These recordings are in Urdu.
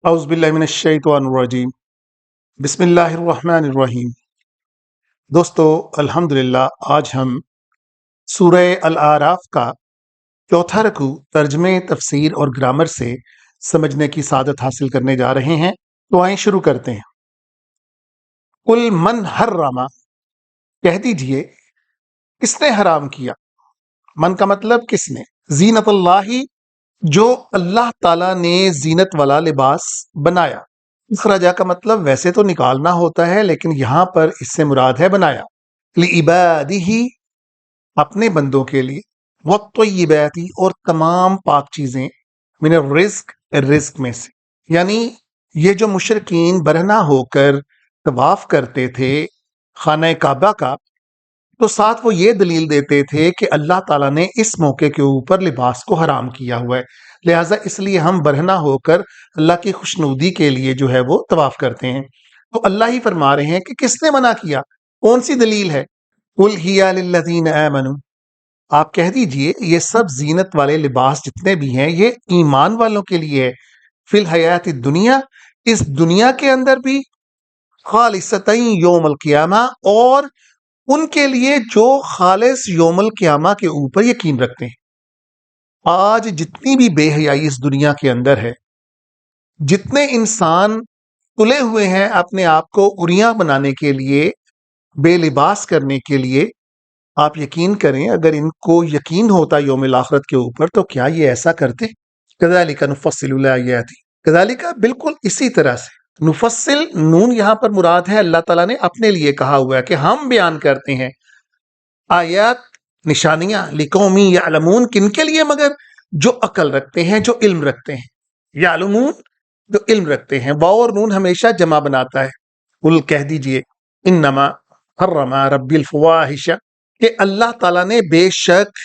اعوذ باللہ من الشیطان الرجیم بسم اللہ الرحمن الرحیم۔ دوستو الحمدللہ آج ہم سورہ الاعراف کا چوتھا رکوع ترجمے تفسیر اور گرامر سے سمجھنے کی سعادت حاصل کرنے جا رہے ہیں، تو آئیں شروع کرتے ہیں۔ قل من حرم، کہہ دیجئے کس نے حرام کیا، من کا مطلب کس نے، زینت اللہ، جو اللہ تعالیٰ نے زینت والا لباس بنایا۔ اخراجہ کا مطلب ویسے تو نکالنا ہوتا ہے، لیکن یہاں پر اس سے مراد ہے بنایا، لعبادہ، اپنے بندوں کے لیے، والطیبات، اور تمام پاک چیزیں، من الرزق، رزق میں سے، یعنی یہ جو مشرکین برہنہ ہو کر طواف کرتے تھے خانہ کعبہ کا، تو ساتھ وہ یہ دلیل دیتے تھے کہ اللہ تعالیٰ نے اس موقع کے اوپر لباس کو حرام کیا ہوا ہے، لہٰذا اس لیے ہم برہنہ ہو کر اللہ کی خوشنودی کے لیے جو ہے وہ طواف کرتے ہیں۔ تو اللہ ہی فرما رہے ہیں کہ کس نے منع کیا، کون سی دلیل ہے؟ قل ہی للذین آمنوا، آپ کہہ دیجئے یہ سب زینت والے لباس جتنے بھی ہیں یہ ایمان والوں کے لیے ہے، فی الحیات الدنیا، اس دنیا کے اندر بھی، خالصتین یوم القیامہ، اور ان کے لیے جو خالص یوم القیامہ کے اوپر یقین رکھتے ہیں۔ آج جتنی بھی بے حیائی اس دنیا کے اندر ہے، جتنے انسان تلے ہوئے ہیں اپنے آپ کو اریاں بنانے کے لیے، بے لباس کرنے کے لیے، آپ یقین کریں اگر ان کو یقین ہوتا یوم الآخرت کے اوپر تو کیا یہ ایسا کرتے؟ کذالک نفصل الآیات، کذالک، بالکل اسی طرح سے، نفصل، نون یہاں پر مراد ہے اللہ تعالیٰ نے اپنے لیے کہا ہوا ہے کہ ہم بیان کرتے ہیں آیات، نشانیاں، لقوم یعلمون، کن کے لیے؟ مگر جو عقل رکھتے ہیں، جو علم رکھتے ہیں، یعلمون، جو علم رکھتے ہیں۔ واو اور نون ہمیشہ جمع بناتا ہے۔ قل، کہہ دیجئے، انما حرم ربی الفواحش، کہ اللہ تعالیٰ نے بے شک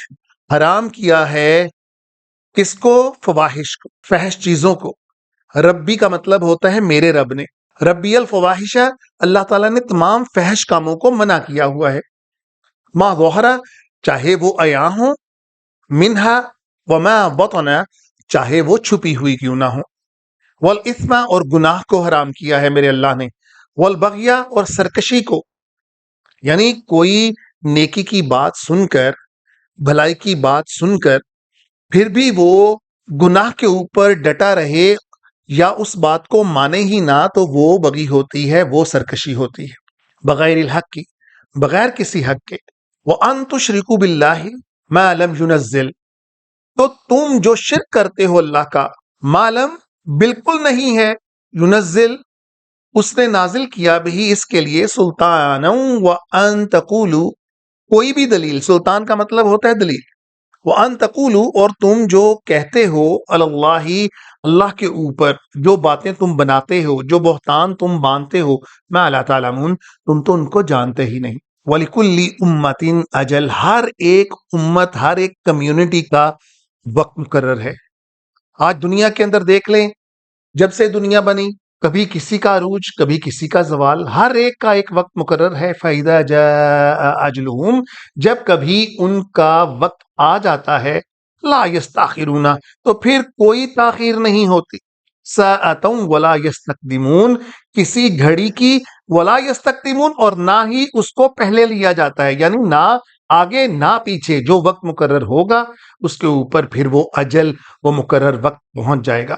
حرام کیا ہے کس کو؟ فواحش کو، فحش چیزوں کو۔ ربی کا مطلب ہوتا ہے میرے رب نے، ربی الفواحش، اللہ تعالیٰ نے تمام فحش کاموں کو منع کیا ہوا ہے، ما ظہرا، چاہے وہ عیاں ہوں، منہا وما بطن، چاہے وہ چھپی ہوئی کیوں نہ ہو، والاثم، اور گناہ کو حرام کیا ہے میرے اللہ نے، والبغی، اور سرکشی کو، یعنی کوئی نیکی کی بات سن کر، بھلائی کی بات سن کر پھر بھی وہ گناہ کے اوپر ڈٹا رہے یا اس بات کو مانے ہی نہ، تو وہ بغی ہوتی ہے، وہ سرکشی ہوتی ہے، بغیر الحق کی، بغیر کسی حق کے۔ وَأَن تُشْرِكُوا بِاللَّهِ مَا لَمْ يُنَزِّلْ، تو تم جو شرک کرتے ہو اللہ کا، معلم، بالکل نہیں ہے، يُنَزِّل، اس نے نازل کیا بھی اس کے لیے، سلطانا، وَأَن تَقُولُوا، کوئی بھی دلیل، سلطان کا مطلب ہوتا ہے دلیل، وَأَن تَقُولُوا، اور تم جو کہتے ہو، علی اللہ، اللہ کے اوپر جو باتیں تم بناتے ہو، جو بہتان تم باندھتے ہو، ما لا تعلمون، تم تو ان کو جانتے ہی نہیں۔ وَلِكُلِّ أُمَّةٍ أَجَلٌ، ہر ایک امت، ہر ایک کمیونٹی کا وقت مقرر ہے۔ آج دنیا کے اندر دیکھ لیں، جب سے دنیا بنی، کبھی کسی کا عروج، کبھی کسی کا زوال، ہر ایک کا ایک وقت مقرر ہے۔ فَإِذَا جَاءَ أَجْلُهُمْ، جب کبھی ان کا وقت آ جاتا ہے، لا يستاخرون، تو پھر کوئی تاخیر نہیں ہوتی، ساعة ولا يستقدمون، کسی گھڑی کی، ولا يستقدمون، اور نہ ہی اس کو پہلے لیا جاتا ہے، یعنی نہ آگے نہ پیچھے، جو وقت مقرر ہوگا اس کے اوپر پھر وہ اجل، وہ مقرر وقت پہنچ جائے گا۔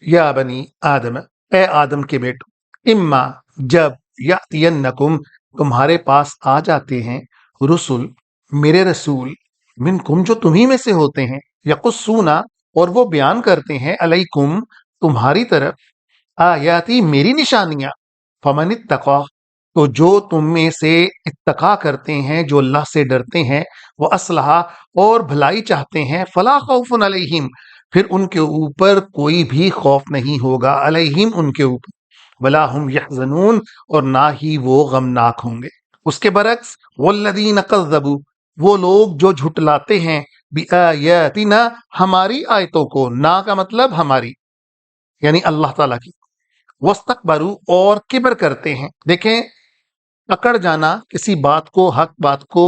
یا بنی آدم، اے آدم کے بیٹو، اما، جب، یاتینکم، تمہارے پاس آ جاتے ہیں، رسول، میرے رسول، منکم، جو تمہیں میں سے ہوتے ہیں، یقصونا، اور وہ بیان کرتے ہیں، علیکم، تمہاری طرف، آیاتی، میری نشانیاں، فمن اتقا، تو جو تم میں سے اتقا کرتے ہیں، جو اللہ سے ڈرتے ہیں، وہ اصلح، اور بھلائی چاہتے ہیں، فلا خوف علیہم، پھر ان کے اوپر کوئی بھی خوف نہیں ہوگا، علیہم، ان کے اوپر، ولا ہم یحزنون، اور نہ ہی وہ غمناک ہوں گے۔ اس کے برعکس، والذین کذبوا، وہ لوگ جو جھٹلاتے ہیں، بآیاتنا، ہماری آیتوں کو، نا کا مطلب ہماری، یعنی اللہ تعالیٰ کی، واستکبروا، اور کبر کرتے ہیں۔ دیکھیں، اکڑ جانا کسی بات کو، حق بات کو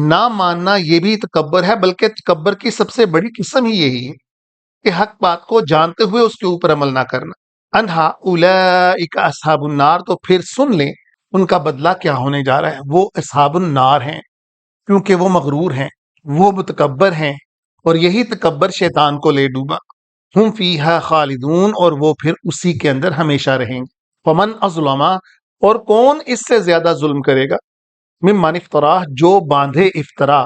نہ ماننا، یہ بھی تکبر ہے، بلکہ تکبر کی سب سے بڑی قسم ہی یہی ہے کہ حق بات کو جانتے ہوئے اس کے اوپر عمل نہ کرنا۔ انہا اولئک اصحاب النار، تو پھر سن لیں ان کا بدلہ کیا ہونے جا رہا ہے. وہ اصحاب النار ہیں کیونکہ وہ مغرور ہیں، وہ متکبر ہیں، اور یہی تکبر شیطان کو لے ڈوبا. ہم فیہا خالدون، اور وہ پھر اسی کے اندر ہمیشہ رہیں گے. فمن اظلم، اور کون اس سے زیادہ ظلم کرے گا، ممن افطرا، جو باندھے افطرا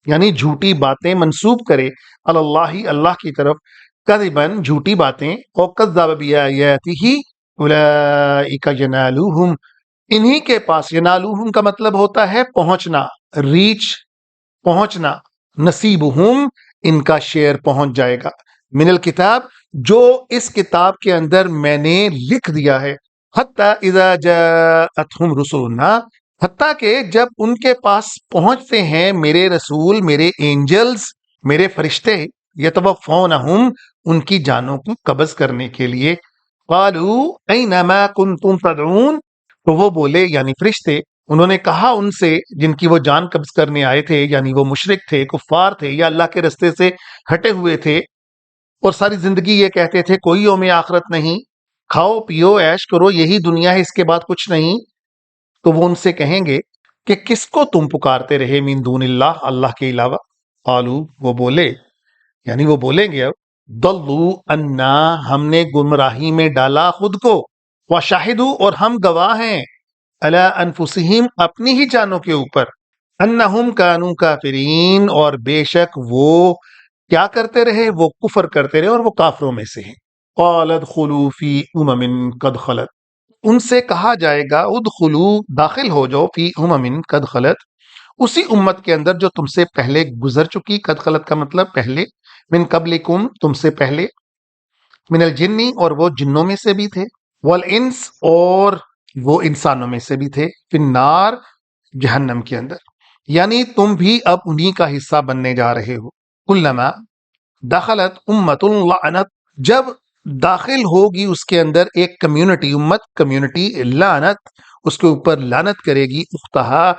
یعنی جھوٹی باتیں منسوب کرے اللہ اللہ کی طرف، کذبن جھوٹی باتیں، اور کذب بآیاتہ اولئک ینالوہم، انہی کے پاس، ینالوہم کا مطلب ہوتا ہے پہنچنا، ریچ، پہنچنا، نصیبہم ان کا شیئر پہنچ جائے گا، من الکتاب جو اس کتاب کے اندر میں نے لکھ دیا ہے، حتی اذا جاءتہم رسلنا، حتیٰ کہ جب ان کے پاس پہنچتے ہیں میرے رسول، میرے اینجلز، میرے فرشتے، یتوفونہم ان کی جانوں کو قبض کرنے کے لیے، قالوا این ما کنتم تدعون، تو وہ بولے یعنی فرشتے، انہوں نے کہا ان سے جن کی وہ جان قبض کرنے آئے تھے، یعنی وہ مشرک تھے، کفار تھے، یا اللہ کے رستے سے ہٹے ہوئے تھے، اور ساری زندگی یہ کہتے تھے کوئی یوم آخرت نہیں، کھاؤ پیو عیش کرو، یہی دنیا ہے، اس کے بعد کچھ نہیں. تو وہ ان سے کہیں گے کہ کس کو تم پکارتے رہے من دون اللہ، اللہ کے علاوہ. قالو، وہ بولے یعنی وہ بولیں گے اب، ضلوا عنا، ہم نے گمراہی میں ڈالا خود کو، وشاہدوا، اور ہم گواہ ہیں، علی انفسہم، اپنی ہی جانوں کے اوپر، انہم کانوا کافرین، اور بے شک وہ کیا کرتے رہے، وہ کفر کرتے رہے اور وہ کافروں میں سے ہیں. قال ادخلوا فی امم قد خلت، ان سے کہا جائے گا ادخلو، داخل ہو جاؤ، فی امم قد خلت، اسی امت کے اندر جو تم سے پہلے گزر چکی، قد خلت کا مطلب پہلے، من قبلکم تم سے پہلے، من الجنی، اور وہ جنوں میں سے بھی تھے، والانس، اور وہ انسانوں میں سے بھی تھے، فی النار، جہنم کے اندر، یعنی تم بھی اب انہی کا حصہ بننے جا رہے ہو. کلما دخلت امت لعنت، جب داخل ہوگی اس کے اندر ایک کمیونٹی، امت کمیونٹی، لعنت اس کے اوپر لعنت کرے گی، اختہا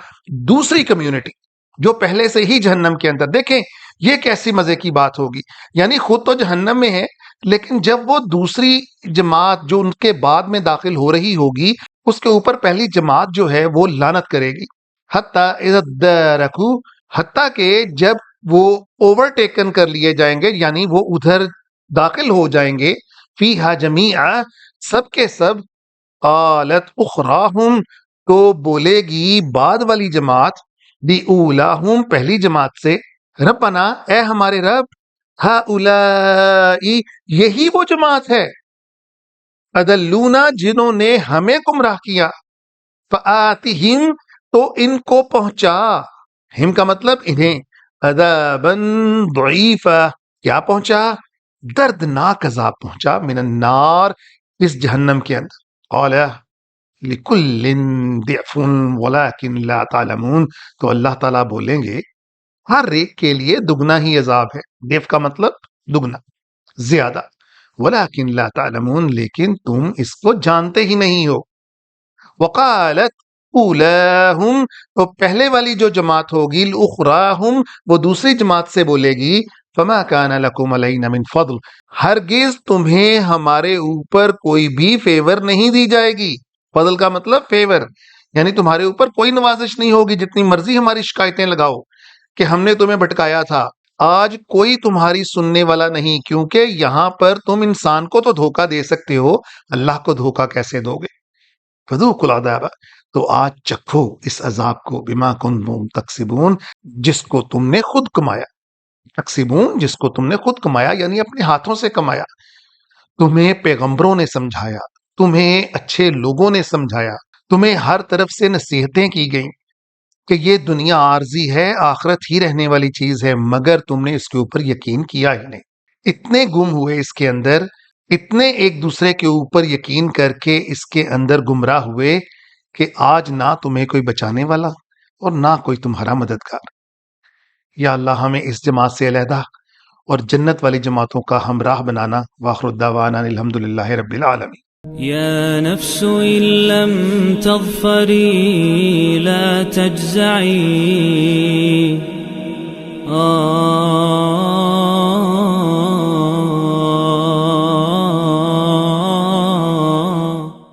دوسری کمیونٹی جو پہلے سے ہی جہنم کے اندر. دیکھیں یہ کیسی مزے کی بات ہوگی، یعنی خود تو جہنم میں ہے، لیکن جب وہ دوسری جماعت جو ان کے بعد میں داخل ہو رہی ہوگی، اس کے اوپر پہلی جماعت جو ہے وہ لعنت کرے گی. حتیٰ اذا ادرکوا، حتیٰ کہ جب وہ اوور ٹیکن کر لیے جائیں گے، یعنی وہ ادھر داخل ہو جائیں گے، فیہا جمیعا، سب کے سب، قالت اخراہم، تو بولے گی بعد والی جماعت، دی اولاہم، پہلی جماعت سے، ربنا، اے ہمارے رب، ہؤلائی، یہی وہ جماعت ہے، اضلونا، جنہوں نے ہمیں گمراہ کیا، فآتہم، تو ان کو پہنچا، ہم کا مطلب انہیں، عذابا ضعیفا، کیا پہنچا، دردناک عذاب پہنچا، من النار، اس جہنم کے اندر. قال لکل ضعف ولکن لا تعلمون، تو اللہ تعالیٰ بولیں گے ہر ایک کے لیے دگنا ہی عذاب ہے، ضعف کا مطلب دگنا، زیادہ، ولکن لا تعلمون، لیکن تم اس کو جانتے ہی نہیں ہو. وقالت اولاہم، تو پہلے والی جو جماعت ہوگی، الاخراہم، وہ دوسری جماعت سے بولے گی، فما کان لکم علینا من فضل، ہرگز تمہیں ہمارے اوپر کوئی بھی فیور نہیں دی جائے گی. فضل کا مطلب فیور، یعنی تمہارے اوپر کوئی نوازش نہیں ہوگی، جتنی مرضی ہماری شکایتیں لگاؤ کہ ہم نے تمہیں بھٹکایا تھا، آج کوئی تمہاری سننے والا نہیں، کیونکہ یہاں پر تم انسان کو تو دھوکہ دے سکتے ہو، اللہ کو دھوکہ کیسے دو گے. فذوقوا العذاب، تو آج چکھو اس عذاب کو، بما کنتم تکسبون، جس کو تم نے خود کمایا، تکسبون، جس کو تم نے خود کمایا، یعنی اپنے ہاتھوں سے کمایا. تمہیں پیغمبروں نے سمجھایا، تمہیں اچھے لوگوں نے سمجھایا، تمہیں ہر طرف سے نصیحتیں کی گئیں کہ یہ دنیا عارضی ہے، آخرت ہی رہنے والی چیز ہے، مگر تم نے اس کے اوپر یقین کیا ہی نہیں. اتنے گم ہوئے اس کے اندر، اتنے ایک دوسرے کے اوپر یقین کر کے اس کے اندر گمراہ ہوئے کہ آج نہ تمہیں کوئی بچانے والا اور نہ کوئی تمہارا مددگار. یا اللہ ہمیں اس جماعت سے علیحدہ اور جنت والی جماعتوں کا ہمراہ بنانا. وآخر الدعوانا الحمدللہ رب العالمین. يا نفس إن لم تظفري لا تجزعي